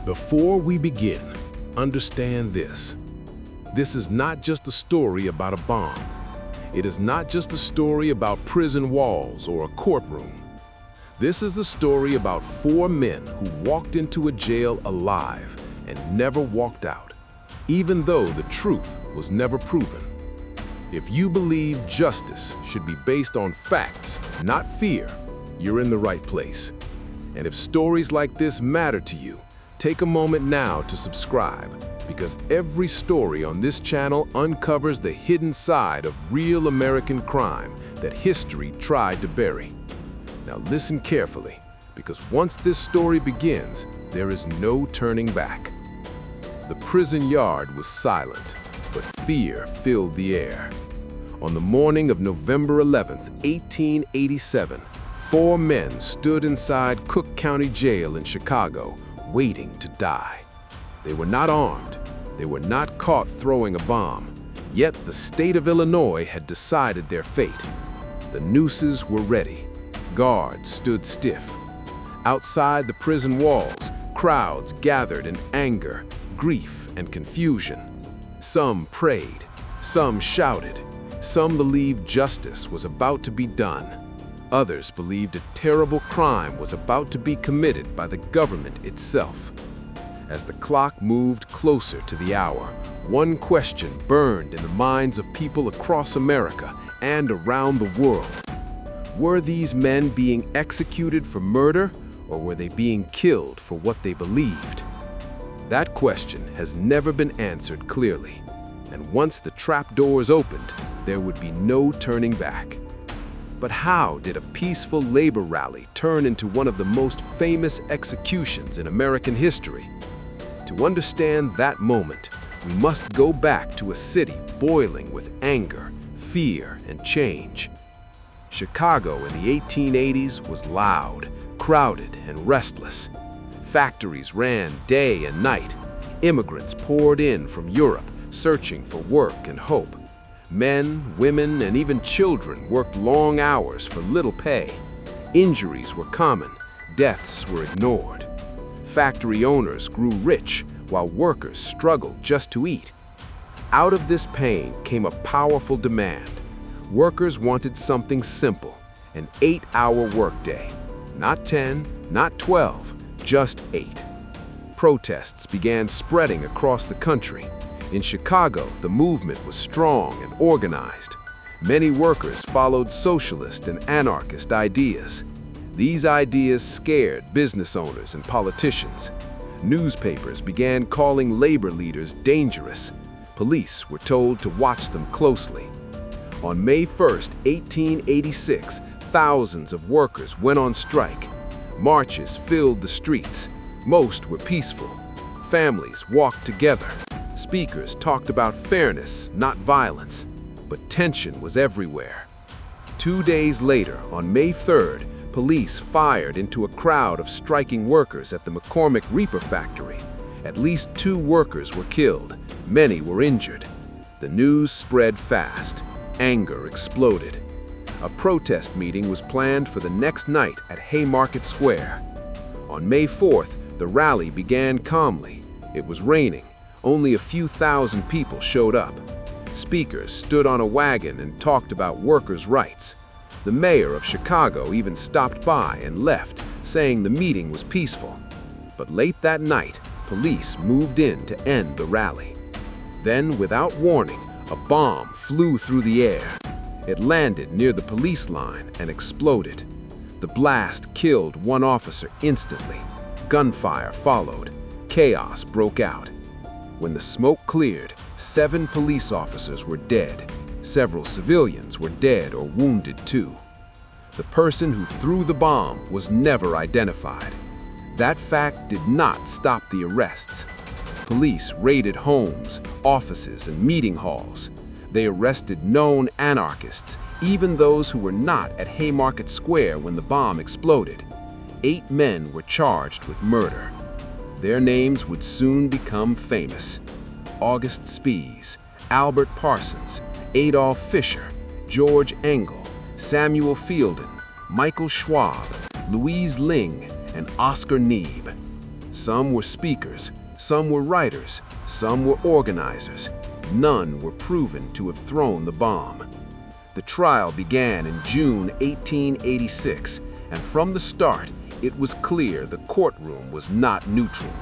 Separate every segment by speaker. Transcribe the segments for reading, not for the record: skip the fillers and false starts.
Speaker 1: Before we begin, understand this. This is not just a story about a bomb. It is not just a story about prison walls or a courtroom. This is a story about 4 men who walked into a jail alive and never walked out, even though the truth was never proven. If you believe justice should be based on facts, not fear, you're in the right place. And if stories like this matter to you, take a moment now to subscribe, because every story on this channel uncovers the hidden side of real American crime that history tried to bury. Now listen carefully, because once this story begins, there is no turning back. The prison yard was silent, but fear filled the air. On the morning of November 11th, 1887, 4 men stood inside Cook County Jail in Chicago, waiting to die. They were not armed. They were not caught throwing a bomb. Yet the state of Illinois had decided their fate. The nooses were ready. Guards stood stiff. Outside the prison walls, crowds gathered in anger, grief, and confusion. Some prayed. Some shouted. Some believed justice was about to be done. Others believed a terrible crime was about to be committed by the government itself. As the clock moved closer to the hour, one question burned in the minds of people across America and around the world. Were these men being executed for murder, or were they being killed for what they believed? That question has never been answered clearly, and once the trapdoors opened, there would be no turning back. But how did a peaceful labor rally turn into one of the most famous executions in American history? To understand that moment, we must go back to a city boiling with anger, fear, and change. Chicago in the 1880s was loud, crowded, and restless. Factories ran day and night. Immigrants poured in from Europe, searching for work and hope. Men, women, and even children worked long hours for little pay. Injuries were common. Deaths were ignored. Factory owners grew rich while workers struggled just to eat. Out of this pain came a powerful demand. Workers wanted something simple, an 8-hour workday. Not 10, not 12, just 8. Protests began spreading across the country. In Chicago, the movement was strong and organized. Many workers followed socialist and anarchist ideas. These ideas scared business owners and politicians. Newspapers began calling labor leaders dangerous. Police were told to watch them closely. On May 1st, 1886, thousands of workers went on strike. Marches filled the streets. Most were peaceful. Families walked together. Speakers talked about fairness, not violence, but tension was everywhere. 2 days later, on May 3rd, police fired into a crowd of striking workers at the McCormick Reaper factory. At least 2 workers were killed. Many were injured. The news spread fast. Anger exploded. A protest meeting was planned for the next night at Haymarket Square. On May 4th, the rally began calmly. It was raining. Only a few thousand people showed up. Speakers stood on a wagon and talked about workers' rights. The mayor of Chicago even stopped by and left, saying the meeting was peaceful. But late that night, police moved in to end the rally. Then, without warning, a bomb flew through the air. It landed near the police line and exploded. The blast killed one officer instantly. Gunfire followed. Chaos broke out. When the smoke cleared, 7 police officers were dead. Several civilians were dead or wounded too. The person who threw the bomb was never identified. That fact did not stop the arrests. Police raided homes, offices, and meeting halls. They arrested known anarchists, even those who were not at Haymarket Square when the bomb exploded. 8 men were charged with murder. Their names would soon become famous. August Spies, Albert Parsons, Adolf Fischer, George Engel, Samuel Fielden, Michael Schwab, Louise Ling, and Oscar Neebe.
Speaker 2: Some were speakers, some were writers, some were organizers. None were proven to have thrown the bomb. The trial began in June 1886, and from the start, it was clear the courtroom was not neutral.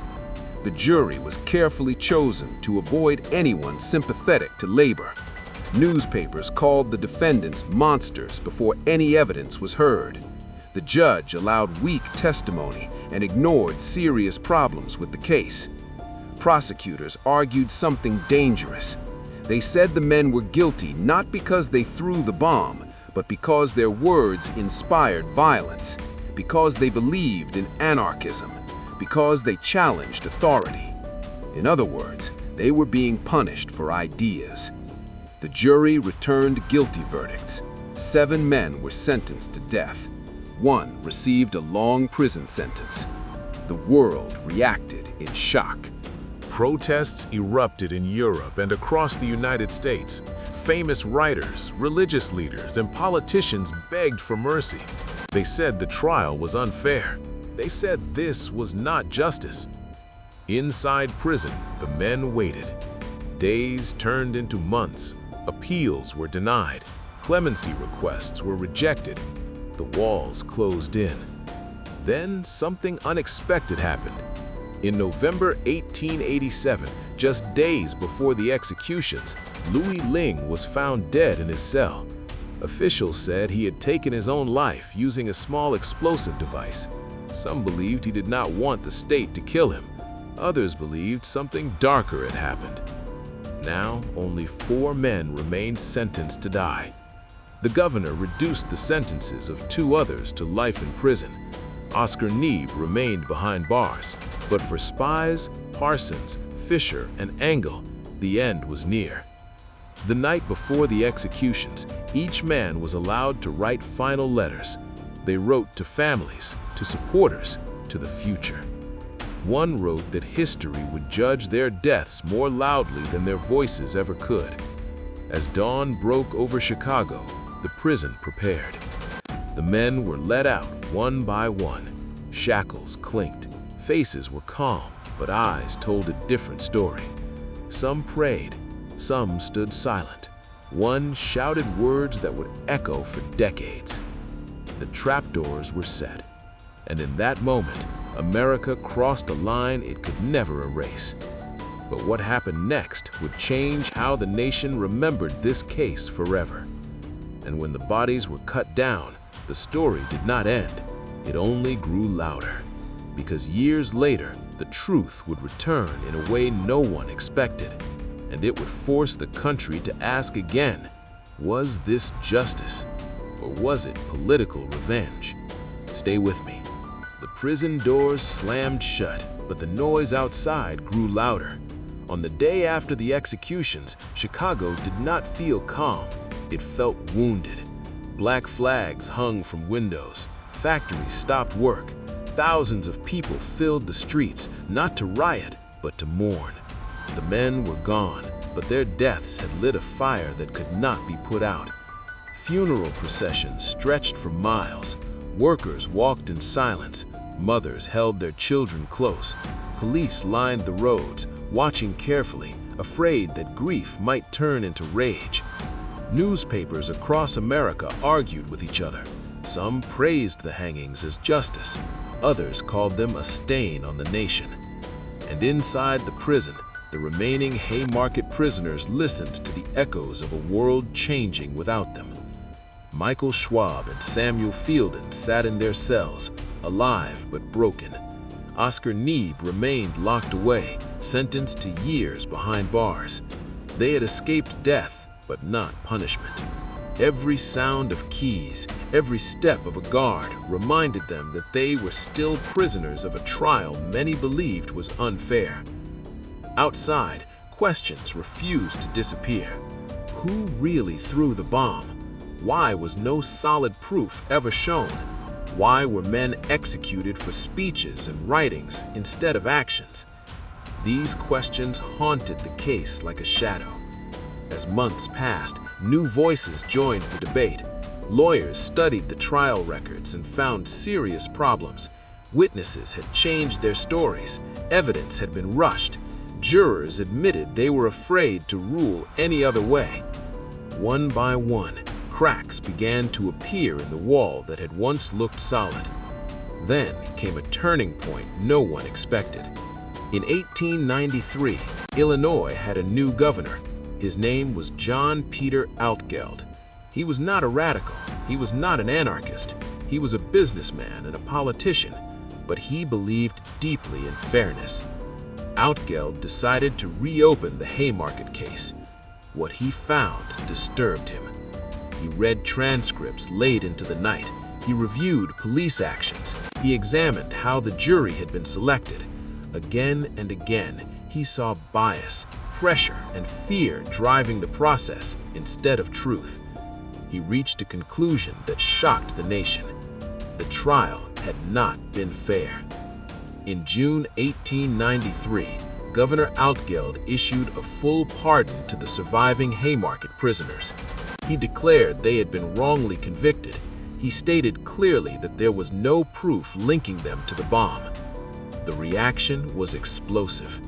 Speaker 2: The jury was carefully chosen to avoid anyone sympathetic to labor. Newspapers called the defendants monsters before any evidence was heard. The judge allowed weak testimony and ignored serious problems with the case. Prosecutors argued something dangerous. They said the men were guilty not because they threw the bomb, but because their words inspired violence, because they believed in anarchism, because they challenged authority. In other words, they were being punished for ideas. The jury returned guilty verdicts. 7 men were sentenced to death. 1 received a long prison sentence. The world reacted in shock.
Speaker 1: Protests erupted in Europe and across the United States. Famous writers, religious leaders, and politicians begged for mercy. They said the trial was unfair. They said this was not justice. Inside prison, the men waited. Days turned into months. Appeals were denied. Clemency requests were rejected. The walls closed in. Then something unexpected happened. In November 1887, just days before the executions, Louis Ling was found dead in his cell. Officials said he had taken his own life using a small explosive device. Some believed he did not want the state to kill him. Others believed something darker had happened. Now, only 4 men remained sentenced to die. The governor reduced the sentences of 2 others to life in prison. Oscar Neebe remained behind bars, but for Spies, Parsons, Fisher, and Engel, the end was near. The night before the executions, each man was allowed to write final letters. They wrote to families, to supporters, to the future. One wrote that history would judge their deaths more loudly than their voices ever could. As dawn broke over Chicago, the prison prepared. The men were let out one by one. Shackles clinked. Faces were calm, but eyes told a different story. Some prayed, some stood silent. One shouted words that would echo for decades. The trapdoors were set, and in that moment, America crossed a line it could never erase. But what happened next would change how the nation remembered this case forever. And when the bodies were cut down, the story did not end. It only grew louder. Because years later, the truth would return in a way no one expected. And it would force the country to ask again, was this justice? Or was it political revenge? Stay with me. The prison doors slammed shut, but the noise outside grew louder. On the day after the executions, Chicago did not feel calm. It felt wounded. Black flags hung from windows. Factories stopped work. Thousands of people filled the streets, not to riot, but to mourn. The men were gone, but their deaths had lit a fire that could not be put out. Funeral processions stretched for miles. Workers walked in silence. Mothers held their children close. Police lined the roads, watching carefully, afraid that grief might turn into rage. Newspapers across America argued with each other. Some praised the hangings as justice. Others called them a stain on the nation. And inside the prison, the remaining Haymarket prisoners listened to the echoes of a world changing without them. Michael Schwab and Samuel Fielden sat in their cells, alive but broken. Oscar Neebe remained locked away, sentenced to years behind bars. They had escaped death, but not punishment. Every sound of keys, every step of a guard reminded them that they were still prisoners of a trial many believed was unfair. Outside, questions refused to disappear. Who really threw the bomb? Why was no solid proof ever shown? Why were men executed for speeches and writings instead of actions? These questions haunted the case like a shadow. As months passed, new voices joined the debate. Lawyers studied the trial records and found serious problems. Witnesses had changed their stories,
Speaker 2: evidence had been rushed. Jurors admitted they were afraid to rule any other way. One by one, cracks began to appear in the wall that had once looked solid. Then came a turning point no one expected. In 1893, Illinois had a new governor. His name was John Peter Altgeld. He was not a radical. He was not an anarchist. He was a businessman and a politician, but he believed deeply in fairness. Altgeld decided to reopen the Haymarket case. What he found disturbed him. He read transcripts late into the night. He reviewed police actions. He examined how the jury had been selected. Again and again, he saw bias, pressure, and fear driving the process instead of truth. He reached a conclusion that shocked the nation. The trial had not been fair. In June 1893, Governor Altgeld issued a full pardon to the surviving Haymarket prisoners. He declared they had been wrongly convicted. He stated clearly that there was no proof linking them to the bomb. The reaction was explosive.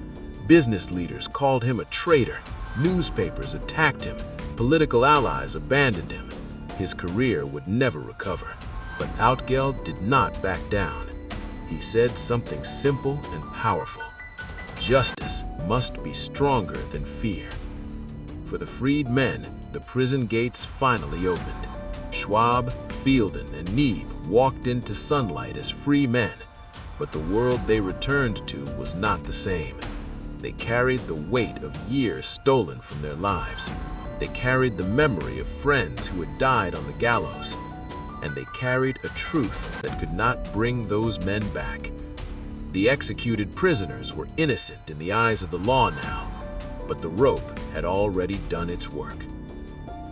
Speaker 2: Business leaders called him a traitor. Newspapers attacked him. Political allies abandoned him. His career would never recover. But Altgeld did not back down. He said something simple and powerful. Justice must be stronger than fear. For the freed men, the prison gates finally opened. Schwab, Fielden, and Neeb walked into sunlight as free men, but the world they returned to was not the same. They carried the weight of years stolen from their lives. They carried the memory of friends who had died on the gallows. And they carried a truth that could not bring those men back. The executed prisoners were innocent in the eyes of the law now, but the rope had already done its work.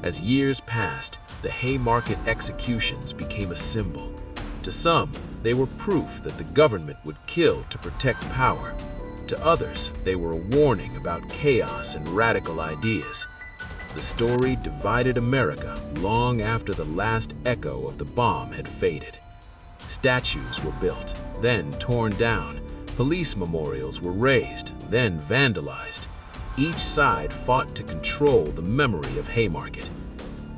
Speaker 2: As years passed, the Haymarket executions became a symbol. To some, they were proof that the government would kill to protect power. To others, they were a warning about chaos and radical ideas. The story divided America long after the last echo of the bomb had faded. Statues were built, then torn down. Police memorials were raised, then vandalized. Each side fought to control the memory of Haymarket.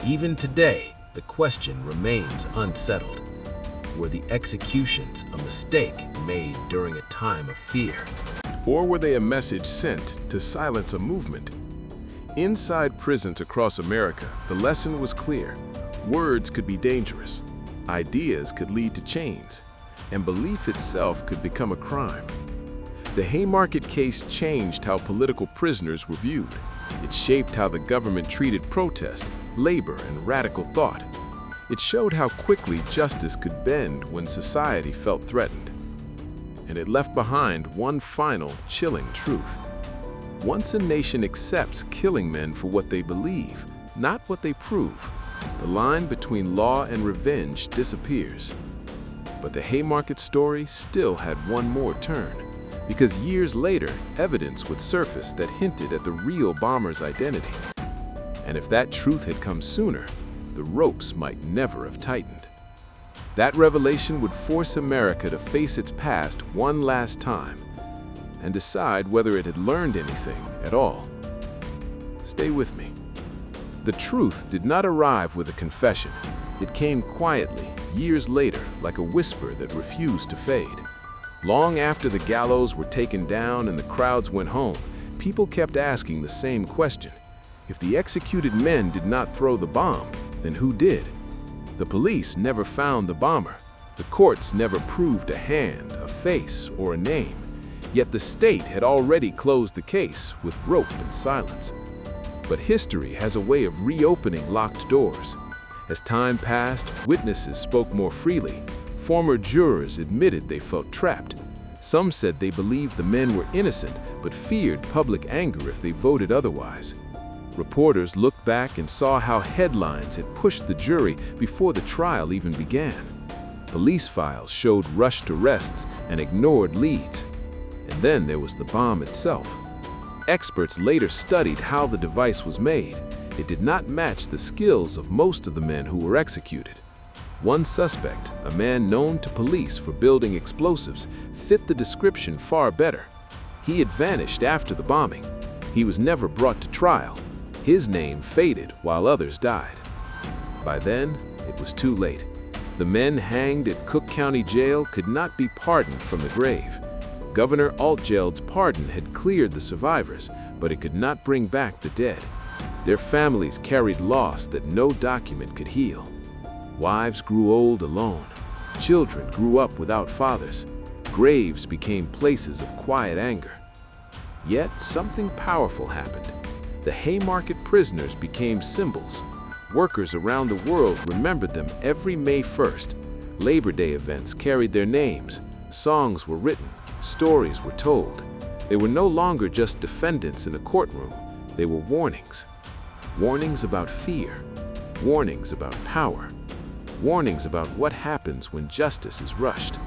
Speaker 2: Even today, the question remains unsettled. Were the executions a mistake made during a time of fear?
Speaker 1: Or were they a message sent to silence a movement? Inside prisons across America, the lesson was clear. Words could be dangerous, ideas could lead to chains, and belief itself could become a crime. The Haymarket case changed how political prisoners were viewed. It shaped how the government treated protest, labor, and radical thought. It showed how quickly justice could bend when society felt threatened. And it left behind one final, chilling truth. Once a nation accepts killing men for what they believe, not what they prove, the line between law and revenge disappears. But the Haymarket story still had one more turn, because years later, evidence would surface that hinted at the real bomber's identity. And if that truth had come sooner, the ropes might never have tightened. That revelation would force America to face its past one last time and decide whether it had learned anything at all. Stay with me. The truth did not arrive with a confession. It came quietly, years later, like a whisper that refused to fade. Long after the gallows were taken down and the crowds went home, people kept asking the same question. If the executed men did not throw the bomb, then who did? The police never found the bomber. The courts never proved a hand, a face, or a name. Yet the state had already closed the case with rope and silence. But history has a way of reopening locked doors. As time passed, witnesses spoke more freely. Former jurors admitted they felt trapped. Some said they believed the men were innocent, but feared public anger if they voted otherwise. Reporters looked back and saw how headlines had pushed the jury before the trial even began. Police files showed rushed arrests and ignored leads. And then there was the bomb itself. Experts later studied how the device was made. It did not match the skills of most of the men who were executed. One suspect, a man known to police for building explosives, fit the description far better. He had vanished after the bombing. He was never brought to trial. His name faded while others died. By then, it was too late. The men hanged at Cook County Jail could not be pardoned from the grave. Governor Altgeld's pardon had cleared the survivors, but it could not bring back the dead. Their families carried loss that no document could heal. Wives grew old alone. Children grew up without fathers. Graves became places of quiet anger. Yet something powerful happened. The Haymarket Prisoners became symbols. Workers around the world remembered them every May 1st. Labor Day events carried their names. Songs were written. Stories were told. They were no longer just defendants in a courtroom. They were warnings. Warnings about fear. Warnings about power. Warnings about what happens when justice is rushed.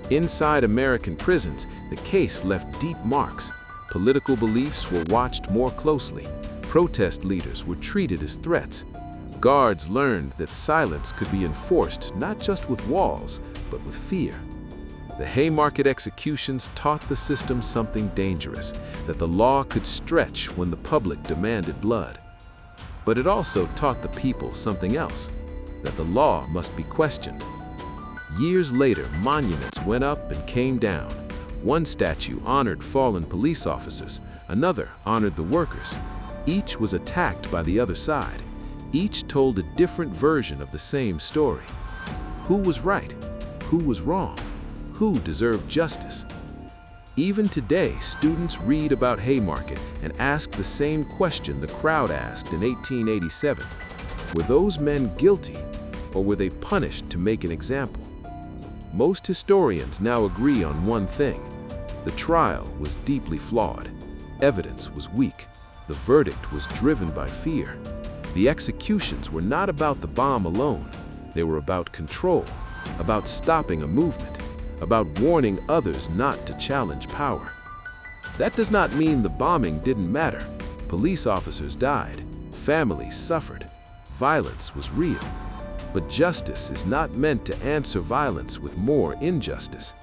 Speaker 1: Inside American prisons, the case left deep marks. Political beliefs were watched more closely. Protest leaders were treated as threats. Guards learned that silence could be enforced not just with walls, but with fear. The Haymarket executions taught the system something dangerous, that the law could stretch when the public demanded blood. But it also taught the people something else, that the law must be questioned. Years later, monuments went up and came down. One statue honored fallen police officers, another honored the workers. Each was attacked by the other side. Each told a different version of the same story. Who was right? Who was wrong? Who deserved justice? Even today, students read about Haymarket and ask the same question the crowd asked in 1887. Were those men guilty, or were they punished to make an example? Most historians now agree on one thing. The trial was deeply flawed. Evidence was weak. The verdict was driven by fear. The executions were not about the bomb alone. They were about control, about stopping a movement, about warning others not to challenge power. That does not mean the bombing didn't matter. Police officers died. Families suffered. Violence was real. But justice is not meant to answer violence with more injustice.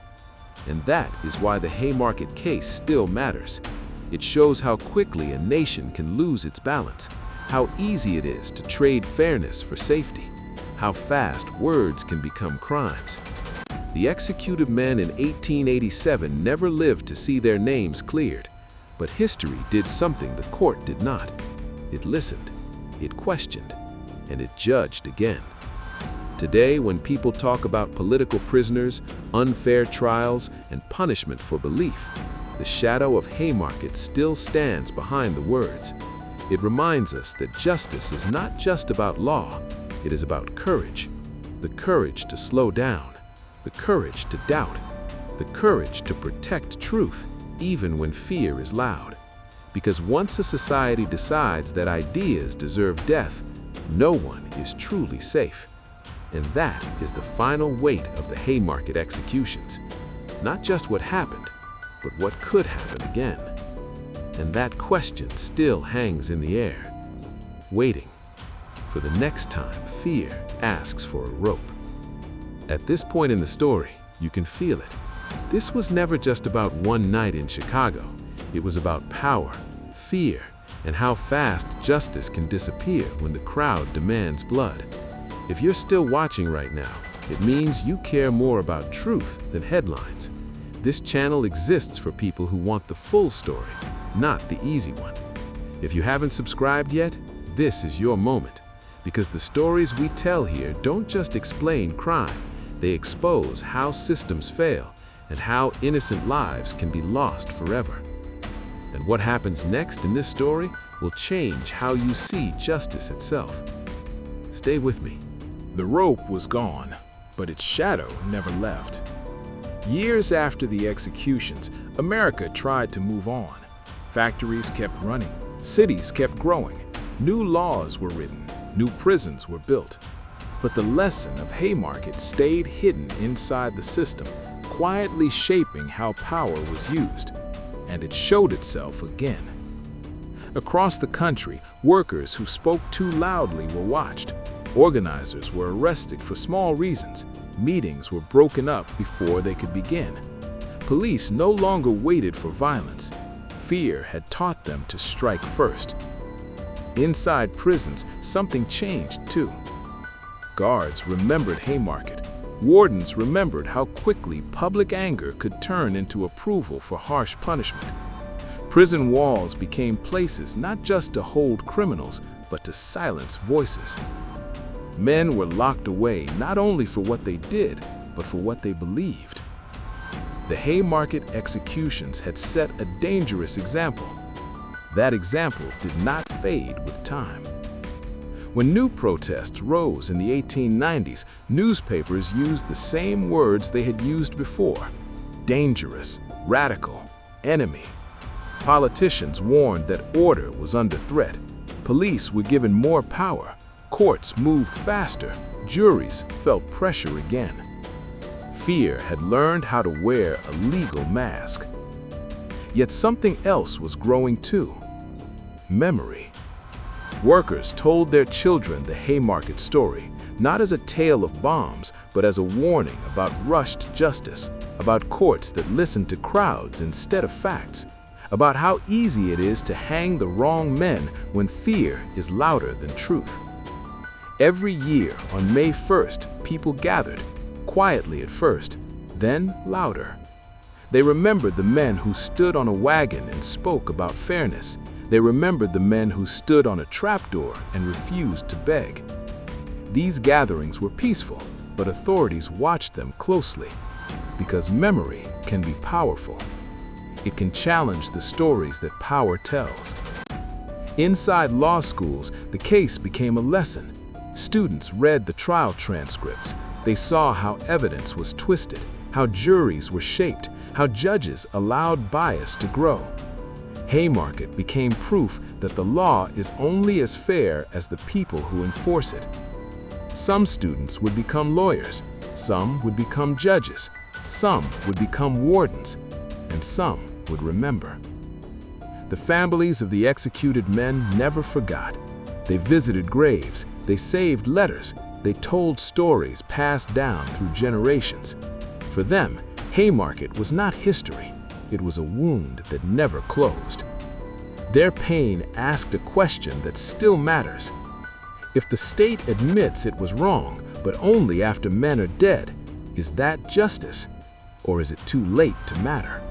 Speaker 1: And that is why the Haymarket case still matters. It shows how quickly a nation can lose its balance, how easy it is to trade fairness for safety, how fast words can become crimes. The executed men in 1887 never lived to see their names cleared, but history did something the court did not. It listened, it questioned, and it judged again. Today, when people talk about political prisoners, unfair trials, and punishment for belief, the shadow of Haymarket still stands behind the words. It reminds us that justice is not just about law, it is about courage. The courage to slow down, the courage to doubt, the courage to protect truth, even when fear is loud. Because once a society decides that ideas deserve death, no one is truly safe. And that is the final weight of the Haymarket executions. Not just what happened, but what could happen again. And that question still hangs in the air, waiting for the next time fear asks for a rope. At this point in the story, you can feel it. This was never just about one night in Chicago. It was about power, fear, and how fast justice can disappear when the crowd demands blood. If you're still watching right now, it means you care more about truth than headlines. This channel exists for people who want the full story, not the easy one. If you haven't subscribed yet, this is your moment. Because the stories we tell here don't just explain crime, they expose how systems fail and how innocent lives can be lost forever. And what happens next in this story will change how you see justice itself. Stay with me.
Speaker 3: The rope was gone, but its shadow never left. Years after the executions, America tried to move on. Factories kept running, cities kept growing, new laws were written, new prisons were built. But the lesson of Haymarket stayed hidden inside the system, quietly shaping how power was used. And it showed itself again. Across the country, workers who spoke too loudly were watched. Organizers were arrested for small reasons. Meetings were broken up before they could begin. Police no longer waited for violence. Fear had taught them to strike first. Inside prisons, something changed too. Guards remembered Haymarket. Wardens remembered how quickly public anger could turn into approval for harsh punishment. Prison walls became places not just to hold criminals, but to silence voices. Men were locked away not only for what they did, but for what they believed. The Haymarket executions had set a dangerous example. That example did not fade with time. When new protests rose in the 1890s, newspapers used the same words they had used before: dangerous, radical, enemy. Politicians warned that order was under threat. Police were given more power. Courts moved faster. Juries felt pressure again. Fear had learned how to wear a legal mask. Yet something else was growing too: memory. Workers told their children the Haymarket story, not as a tale of bombs, but as a warning about rushed justice, about courts that listened to crowds instead of facts, about how easy it is to hang the wrong men when fear is louder than truth. Every year on May 1st, people gathered, quietly at first, then louder. They remembered the men who stood on a wagon and spoke about fairness. They remembered the men who stood on a trapdoor and refused to beg. These gatherings were peaceful, but authorities watched them closely, because memory can be powerful. It can challenge the stories that power tells. Inside law schools, the case became a lesson. Students read the trial transcripts. They saw how evidence was twisted, how juries were shaped, how judges allowed bias to grow. Haymarket became proof that the law is only as fair as the people who enforce it. Some students would become lawyers, some would become judges, some would become wardens, and some would remember. The families of the executed men never forgot. They visited graves, they saved letters, they told stories passed down through generations. For them, Haymarket was not history. It was a wound that never closed. Their pain asked a question that still matters. If the state admits it was wrong, but only after men are dead, is that justice? Or is it too late to matter?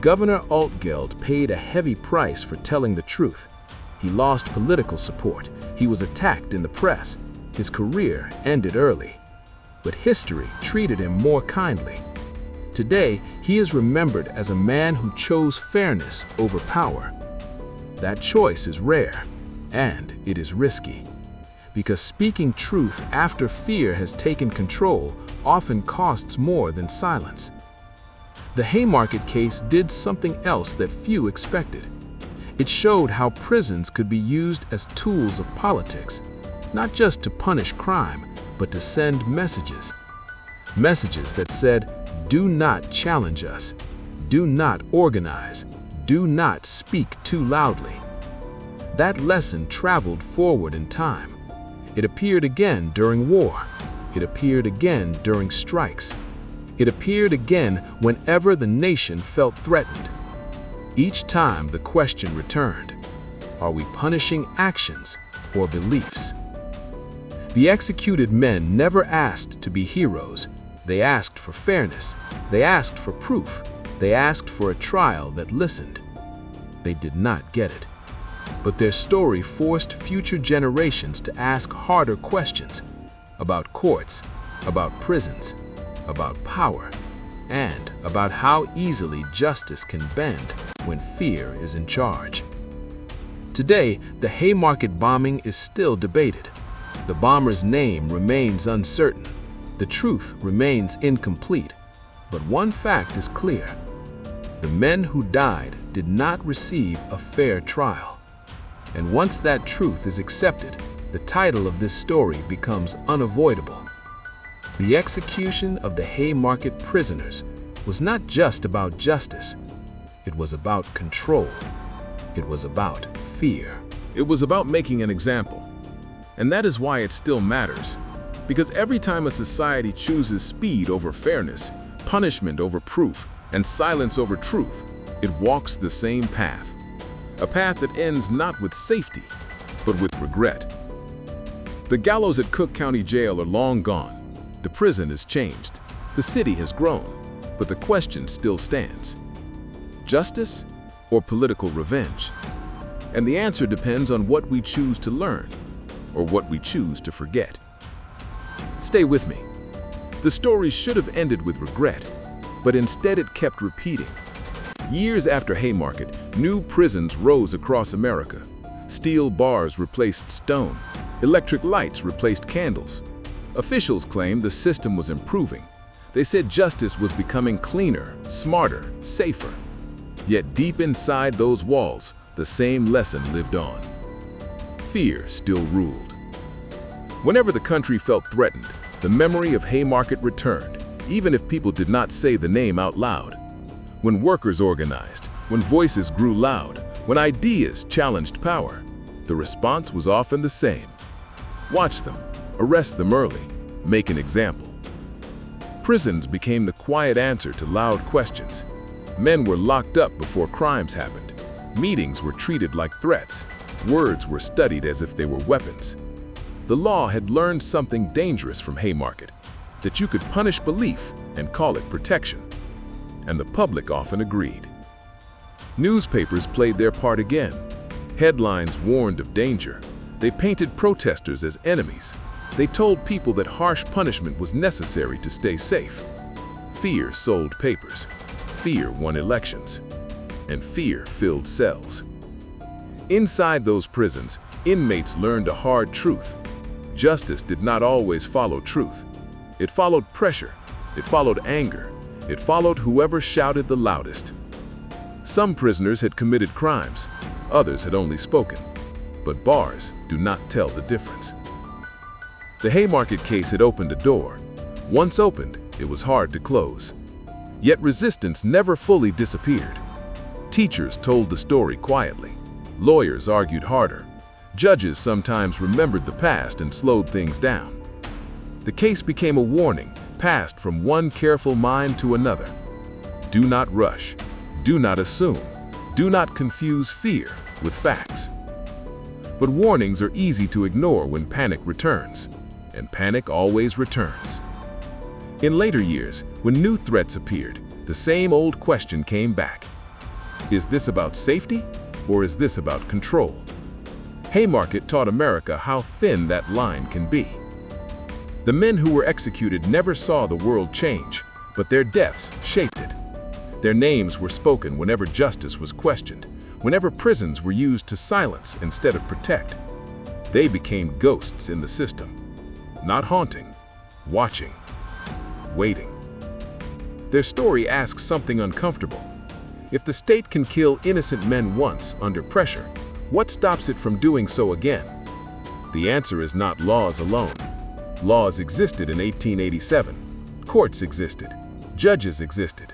Speaker 3: Governor Altgeld paid a heavy price for telling the truth. He lost political support. He was attacked in the press. His career ended early. But history treated him more kindly. Today, he is remembered as a man who chose fairness over power. That choice is rare, and it is risky, because speaking truth after fear has taken control often costs more than silence. The Haymarket case did something else that few expected. It showed how prisons could be used as tools of politics, not just to punish crime, but to send messages. Messages that said, do not challenge us. Do not organize. Do not speak too loudly. That lesson traveled forward in time. It appeared again during war. It appeared again during strikes. It appeared again whenever the nation felt threatened. Each time the question returned, are we punishing actions or beliefs? The executed men never asked to be heroes. They asked for fairness. They asked for proof. They asked for a trial that listened. They did not get it. But their story forced future generations to ask harder questions about courts, about prisons, about power, and about how easily justice can bend when fear is in charge. Today, the Haymarket bombing is still debated. The bomber's name remains uncertain. The truth remains incomplete, but one fact is clear. The men who died did not receive a fair trial. And once that truth is accepted, the title of this story becomes unavoidable. The execution of the Haymarket prisoners was not just about justice. It was about control. It was about fear.
Speaker 1: It was about making an example. And that is why it still matters. Because every time a society chooses speed over fairness, punishment over proof, and silence over truth, it walks the same path. A path that ends not with safety, but with regret. The gallows at Cook County Jail are long gone. The prison has changed. The city has grown. But the question still stands. Justice or political revenge? And the answer depends on what we choose to learn or what we choose to forget. Stay with me. The story should have ended with regret, but instead it kept repeating. Years after Haymarket, new prisons rose across America. Steel bars replaced stone. Electric lights replaced candles. Officials claimed the system was improving. They said justice was becoming cleaner, smarter, safer. Yet deep inside those walls, the same lesson lived on. Fear still ruled. Whenever the country felt threatened, the memory of Haymarket returned, even if people did not say the name out loud. When workers organized, when voices grew loud, when ideas challenged power, the response was often the same. Watch them, arrest them early, make an example. Prisons became the quiet answer to loud questions. Men were locked up before crimes happened. Meetings were treated like threats. Words were studied as if they were weapons. The law had learned something dangerous from Haymarket, that you could punish belief and call it protection. And the public often agreed. Newspapers played their part again. Headlines warned of danger. They painted protesters as enemies. They told people that harsh punishment was necessary to stay safe. Fear sold papers. Fear won elections. And fear filled cells. Inside those prisons, inmates learned a hard truth. Justice did not always follow truth. It followed pressure. It followed anger. It followed whoever shouted the loudest. Some prisoners had committed crimes. Others had only spoken. But bars do not tell the difference. The Haymarket case had opened a door. Once opened, it was hard to close. Yet resistance never fully disappeared. Teachers told the story quietly. Lawyers argued harder. Judges sometimes remembered the past and slowed things down. The case became a warning, passed from one careful mind to another. Do not rush. Do not assume. Do not confuse fear with facts. But warnings are easy to ignore when panic returns. And panic always returns. In later years, when new threats appeared, the same old question came back. Is this about safety, or is this about control? Haymarket taught America how thin that line can be. The men who were executed never saw the world change, but their deaths shaped it. Their names were spoken whenever justice was questioned, whenever prisons were used to silence instead of protect. They became ghosts in the system. Not haunting, watching, waiting. Their story asks something uncomfortable. If the state can kill innocent men once under pressure, what stops it from doing so again? The answer is not laws alone. Laws existed in 1887. Courts existed. Judges existed.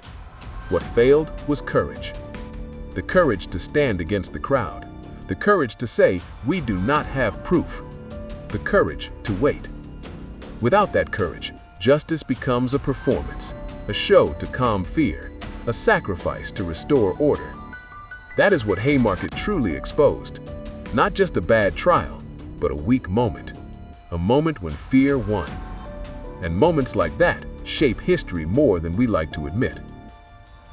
Speaker 1: What failed was courage. The courage to stand against the crowd. The courage to say, we do not have proof. The courage to wait. Without that courage, justice becomes a performance, a show to calm fear, a sacrifice to restore order. That is what Haymarket truly exposed. Not just a bad trial, but a weak moment. A moment when fear won. And moments like that shape history more than we like to admit.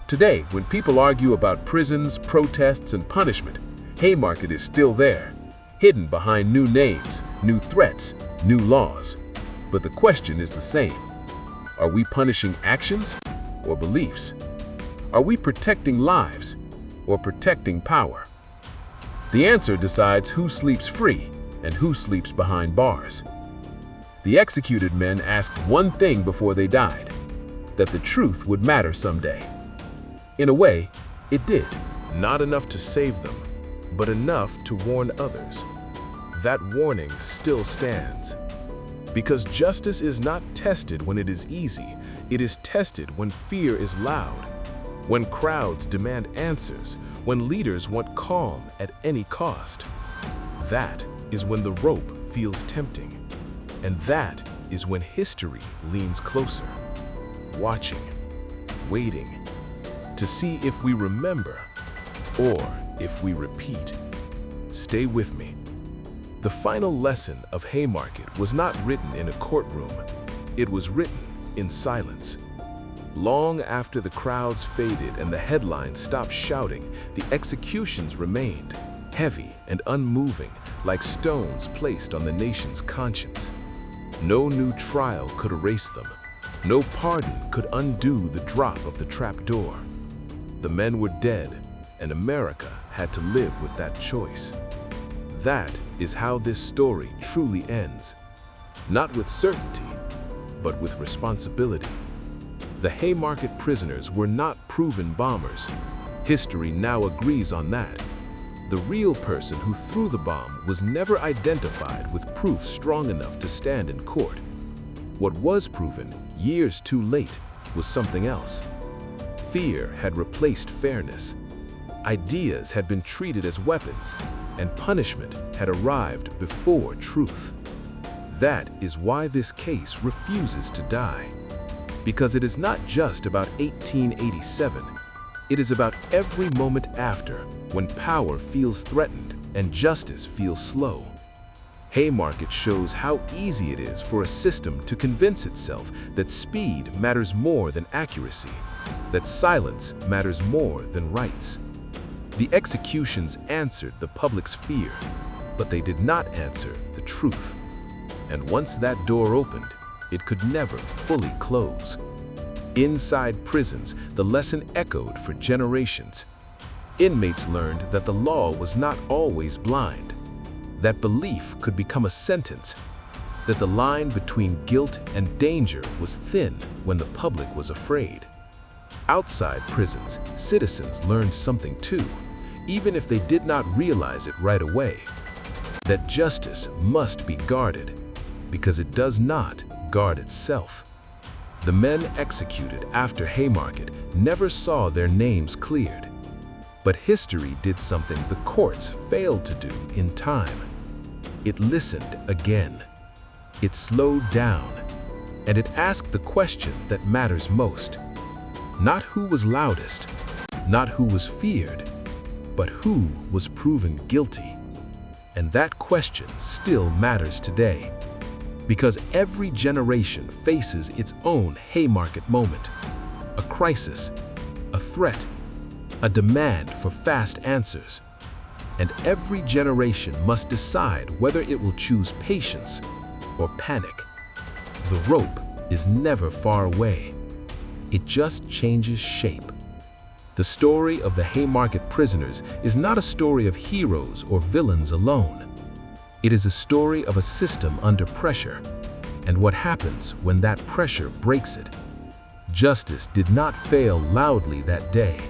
Speaker 1: Today, when people argue about prisons, protests, and punishment, Haymarket is still there, hidden behind new names, new threats, new laws. But the question is the same. Are we punishing actions or beliefs? Are we protecting lives or protecting power? The answer decides who sleeps free and who sleeps behind bars. The executed men asked one thing before they died, that the truth would matter someday. In a way, it did. Not enough to save them, but enough to warn others. That warning still stands. Because justice is not tested when it is easy, it is tested when fear is loud, when crowds demand answers, when leaders want calm at any cost. That is when the rope feels tempting. And that is when history leans closer, watching, waiting to see if we remember or if we repeat. Stay with me. The final lesson of Haymarket was not written in a courtroom. It was written in silence. Long after the crowds faded and the headlines stopped shouting, the executions remained, heavy and unmoving, like stones placed on the nation's conscience. No new trial could erase them. No pardon could undo the drop of the trapdoor. The men were dead, and America had to live with that choice. That is how this story truly ends. Not with certainty, but with responsibility. The Haymarket prisoners were not proven bombers. History now agrees on that. The real person who threw the bomb was never identified with proof strong enough to stand in court. What was proven, years too late, was something else. Fear had replaced fairness. Ideas had been treated as weapons, and punishment had arrived before truth. That is why this case refuses to die. Because it is not just about 1887. It is about every moment after, when power feels threatened and justice feels slow. Haymarket shows how easy it is for a system to convince itself that speed matters more than accuracy, that silence matters more than rights. The executions answered the public's fear, but they did not answer the truth. And once that door opened, it could never fully close. Inside prisons, the lesson echoed for generations. Inmates learned that the law was not always blind, that belief could become a sentence, that the line between guilt and danger was thin when the public was afraid. Outside prisons, citizens learned something too, even if they did not realize it right away, that justice must be guarded, because it does not guard itself. The men executed after Haymarket never saw their names cleared. But history did something the courts failed to do in time. It listened again. It slowed down, and it asked the question that matters most. Not who was loudest, not who was feared, but who was proven guilty. And that question still matters today. Because every generation faces its own Haymarket moment. A crisis, a threat, a demand for fast answers. And every generation must decide whether it will choose patience or panic. The rope is never far away. It just changes shape. The story of the Haymarket prisoners is not a story of heroes or villains alone. It is a story of a system under pressure, and what happens when that pressure breaks it. Justice did not fail loudly that day.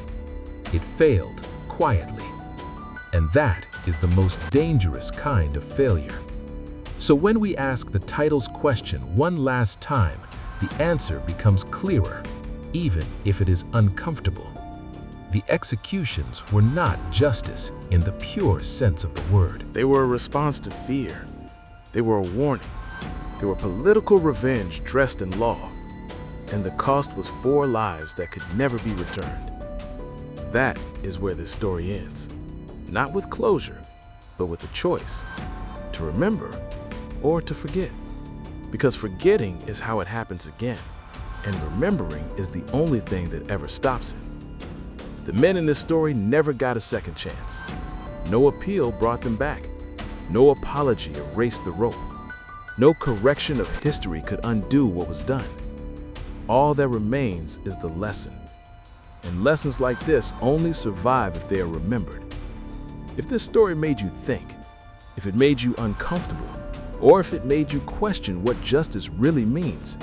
Speaker 1: It failed quietly. And that is the most dangerous kind of failure. So when we ask the title's question one last time, the answer becomes clearer, even if it is uncomfortable. The executions were not justice in the pure sense of the word.
Speaker 3: They were a response to fear. They were a warning. They were political revenge dressed in law. And the cost was 4 lives that could never be returned. That is where this story ends. Not with closure, but with a choice. To remember or to forget. Because forgetting is how it happens again. And remembering is the only thing that ever stops it. The men in this story never got a second chance. No appeal brought them back. No apology erased the rope. No correction of history could undo what was done. All that remains is the lesson. And lessons like this only survive if they are remembered. If this story made you think, if it made you uncomfortable, or if it made you question what justice really means,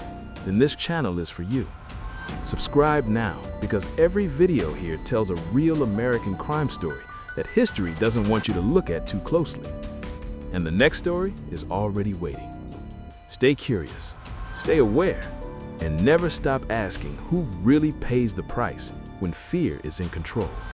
Speaker 3: then this channel is for you. Subscribe now, because every video here tells a real American crime story that history doesn't want you to look at too closely. And the next story is already waiting. Stay curious, stay aware, and never stop asking who really pays the price when fear is in control.